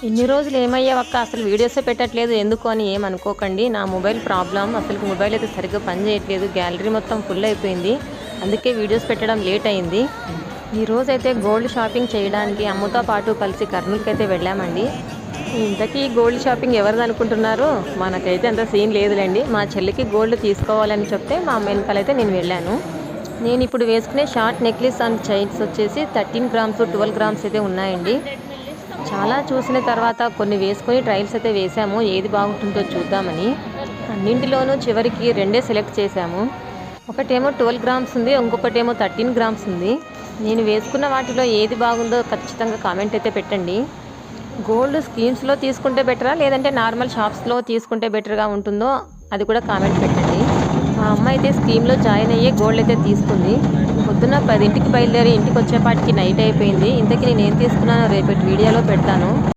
ఇన్ని రోజులు ఏమయ్యావక్క, అసలు వీడియోసే పెట్టట్లేదు ఎందుకు అని ఏమనుకోకండి. నా మొబైల్ ప్రాబ్లం. అసలు మొబైల్ అయితే సరిగ్గా పని చేయట్లేదు. గ్యాలరీ మొత్తం ఫుల్ అయిపోయింది. అందుకే వీడియోస్ పెట్టడం లేట్ అయింది. ఈరోజైతే గోల్డ్ షాపింగ్ చేయడానికి అమ్మతో పాటు కలిసి కర్నూలుకి అయితే వెళ్ళామండి. ఇంతకీ గోల్డ్ షాపింగ్ ఎవరిది అనుకుంటున్నారు? మనకైతే అంత సీన్ లేదులేండి. మా చెల్లికి గోల్డ్ తీసుకోవాలని చెప్తే మా అమ్మ వెనకాలైతే నేను వెళ్ళాను. నేను ఇప్పుడు వేసుకునే షార్ట్ నెక్లెస్ అండ్ చైన్స్ వచ్చేసి 13 గ్రామ్స్ 12 గ్రామ్స్ అయితే ఉన్నాయండి. చాలా చూసిన తర్వాత కొన్ని వేసుకొని ట్రయల్స్ అయితే వేసాము, ఏది బాగుంటుందో చూద్దామని. అన్నింటిలోనూ చివరికి రెండే సెలెక్ట్ చేశాము. ఒకటేమో 12 గ్రామ్స్ ఉంది, ఇంకొకటేమో 13 గ్రామ్స్ ఉంది. నేను వేసుకున్న వాటిలో ఏది బాగుందో ఖచ్చితంగా కామెంట్ అయితే పెట్టండి. గోల్డ్ స్కీమ్స్లో తీసుకుంటే బెటరా, లేదంటే నార్మల్ షాప్స్లో తీసుకుంటే బెటర్గా ఉంటుందో అది కూడా కామెంట్ పెట్టండి. మా అమ్మ అయితే స్కీమ్లో జాయిన్ అయ్యే గోల్డ్ అయితే తీసుకుంది. పొద్దున్న 10ంటికి బయలుదేరి ఇంటికి వచ్చేపాటికి నైట్ అయిపోయింది. ఇంతకీ నేను ఏం తీసుకున్నానో రేపటి వీడియోలో పెడతాను.